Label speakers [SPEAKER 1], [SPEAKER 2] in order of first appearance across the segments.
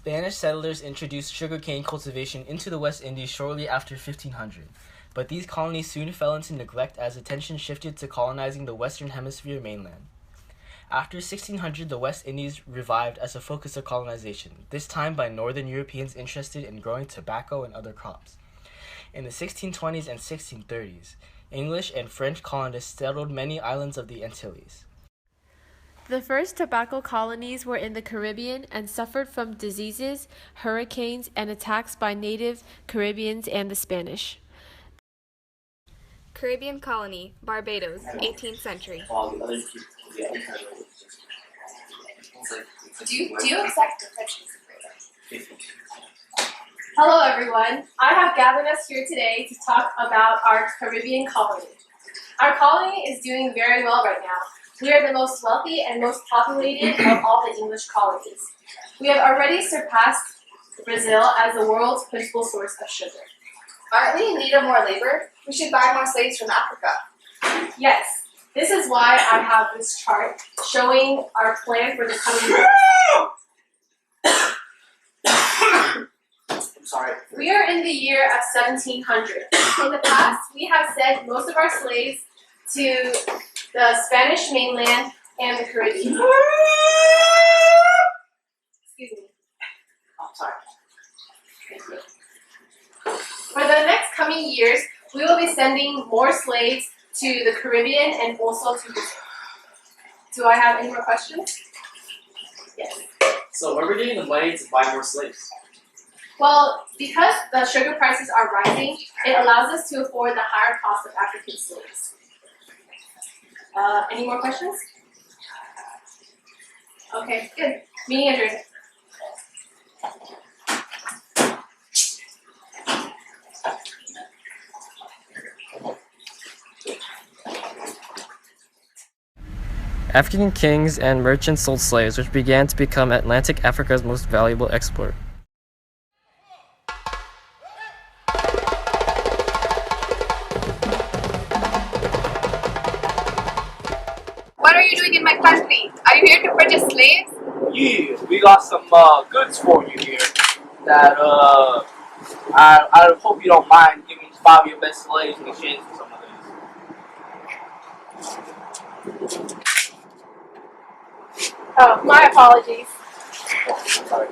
[SPEAKER 1] Spanish settlers introduced sugarcane cultivation into the West Indies shortly after 1500, but these colonies soon fell into neglect as attention shifted to colonizing the Western Hemisphere mainland. After 1600, the West Indies revived as a focus of colonization, this time by northern Europeans interested in growing tobacco and other crops. In the 1620s and 1630s, English and French colonists settled many islands of the Antilles.
[SPEAKER 2] The first tobacco colonies were in the Caribbean and suffered from diseases, hurricanes, and attacks by native Caribbeans and the Spanish.
[SPEAKER 3] Caribbean colony, Barbados, 18th century.
[SPEAKER 4] Do you accept the French? Hello everyone. I have gathered us here today to talk about our Caribbean colony. Our colony is doing very well right now. We are the most wealthy and most populated of all the English colonies. We have already surpassed Brazil as the world's principal source of sugar.
[SPEAKER 5] Aren't we in need of more labor? We should buy more slaves from Africa.
[SPEAKER 4] Yes, this is why I have this chart showing our plan for the coming years.
[SPEAKER 6] I'm sorry.
[SPEAKER 4] We are in the year of 1700. In the past, we have sent most of our slaves to the Spanish mainland and the Caribbean. Excuse me.
[SPEAKER 6] I'm sorry.
[SPEAKER 4] For the next coming years, we will be sending more slaves to the Caribbean and also to Brazil. Do I have any more questions? Yes.
[SPEAKER 6] So where are we getting the money to buy more slaves?
[SPEAKER 4] Well, because the sugar prices are rising, it allows us to afford the higher cost of African slaves. Any more questions? Okay, good. Meeting adjourned.
[SPEAKER 7] African kings and merchants sold slaves, which began to become Atlantic Africa's most valuable export.
[SPEAKER 5] What are you doing in my country? Are you here to purchase slaves?
[SPEAKER 8] Yeah, we got some goods for you here. That I hope you don't mind giving 5 of your best slaves in exchange for some of these.
[SPEAKER 4] Oh, my apologies.
[SPEAKER 8] Oh, sorry.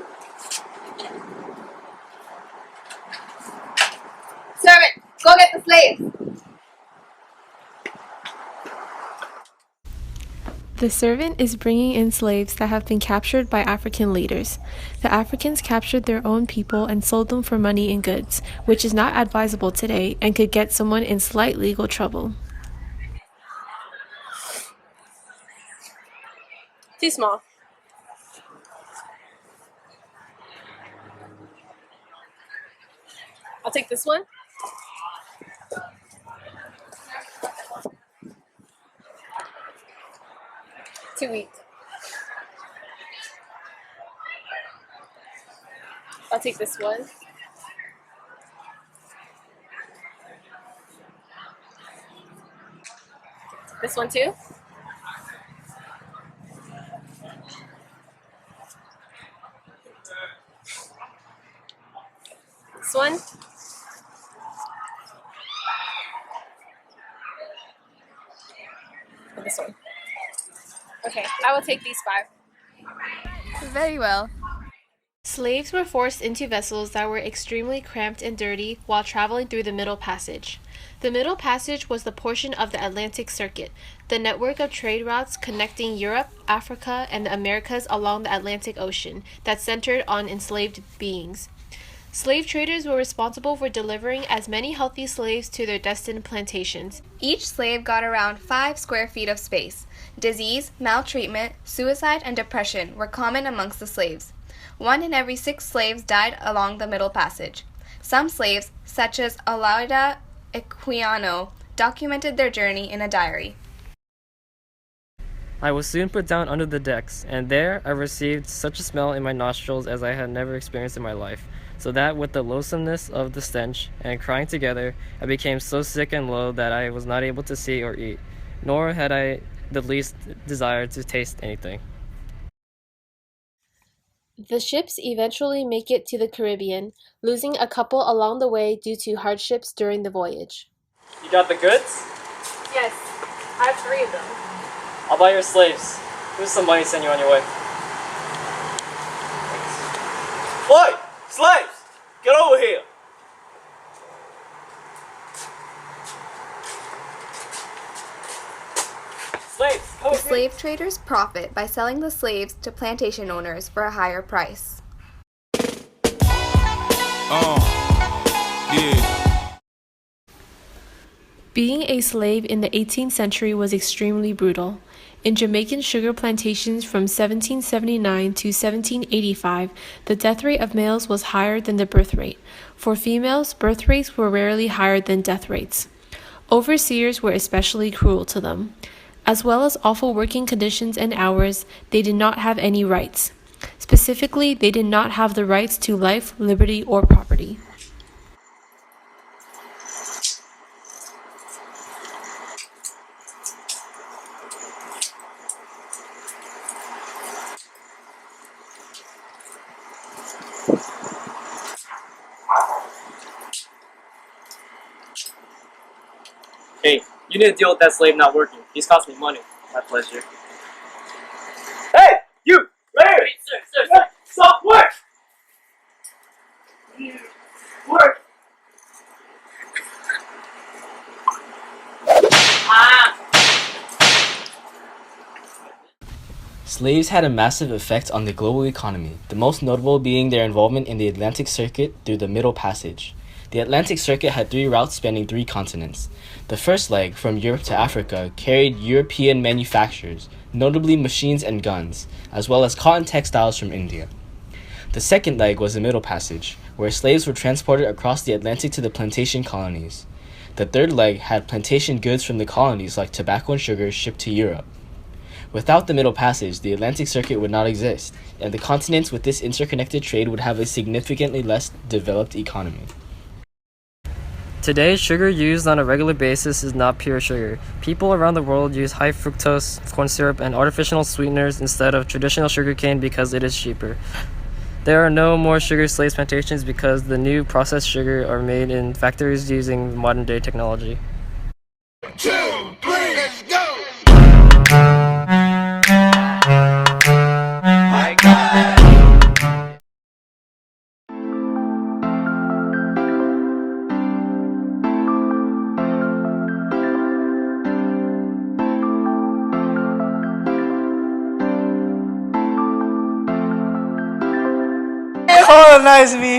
[SPEAKER 5] Servant, go get the slaves.
[SPEAKER 2] The servant is bringing in slaves that have been captured by African leaders. The Africans captured their own people and sold them for money and goods, which is not advisable today and could get someone in slight legal trouble.
[SPEAKER 3] Too small. I'll take this one. Too weak. I'll take this one. This one too. This one. And this one. Okay, I will take these 5.
[SPEAKER 5] Very well.
[SPEAKER 2] Slaves were forced into vessels that were extremely cramped and dirty while traveling through the Middle Passage. The Middle Passage was the portion of the Atlantic Circuit, the network of trade routes connecting Europe, Africa, and the Americas along the Atlantic Ocean that centered on enslaved beings. Slave traders were responsible for delivering as many healthy slaves to their destined plantations.
[SPEAKER 3] Each slave got around 5 square feet of space. Disease, maltreatment, suicide, and depression were common amongst the slaves. 1 in every 6 slaves died along the Middle Passage. Some slaves, such as Alaida Equiano, documented their journey in a diary.
[SPEAKER 7] I was soon put down under the decks, and there I received such a smell in my nostrils as I had never experienced in my life, so that with the loathsomeness of the stench and crying together, I became so sick and low that I was not able to see or eat, nor had I the least desire to taste anything.
[SPEAKER 2] The ships eventually make it to the Caribbean, losing a couple along the way due to hardships during the voyage.
[SPEAKER 7] You got the goods?
[SPEAKER 2] Yes, I have 3 of them.
[SPEAKER 7] I'll buy your slaves. Here's some money to send you on your way.
[SPEAKER 8] Oi! Slaves! Get over here!
[SPEAKER 7] Slaves, come
[SPEAKER 3] The
[SPEAKER 7] with me.
[SPEAKER 3] slave traders profit by selling the slaves to plantation owners for a higher price.
[SPEAKER 2] Being a slave in the 18th century was extremely brutal. In Jamaican sugar plantations from 1779 to 1785, the death rate of males was higher than the birth rate. For females, birth rates were rarely higher than death rates. Overseers were especially cruel to them. As well as awful working conditions and hours, they did not have any rights. Specifically, they did not have the rights to life, liberty, or property.
[SPEAKER 7] Hey, you need to deal with that slave not working. He's cost me money. My pleasure.
[SPEAKER 8] Hey! You! Right here!
[SPEAKER 7] Sir.
[SPEAKER 8] Stop! Work! Work!
[SPEAKER 1] Slaves had a massive effect on the global economy, the most notable being their involvement in the Atlantic Circuit through the Middle Passage. The Atlantic Circuit had 3 routes spanning 3 continents. The first leg, from Europe to Africa, carried European manufactures, notably machines and guns, as well as cotton textiles from India. The second leg was the Middle Passage, where slaves were transported across the Atlantic to the plantation colonies. The third leg had plantation goods from the colonies like tobacco and sugar shipped to Europe. Without the Middle Passage, the Atlantic Circuit would not exist, and the continents with this interconnected trade would have a significantly less developed economy.
[SPEAKER 7] Today, sugar used on a regular basis is not pure sugar. People around the world use high fructose corn syrup and artificial sweeteners instead of traditional sugarcane because it is cheaper. There are no more sugar slave plantations because the new processed sugar are made in factories using modern day technology.
[SPEAKER 9] 2, 3, let's go! I got it.
[SPEAKER 8] Colonize me!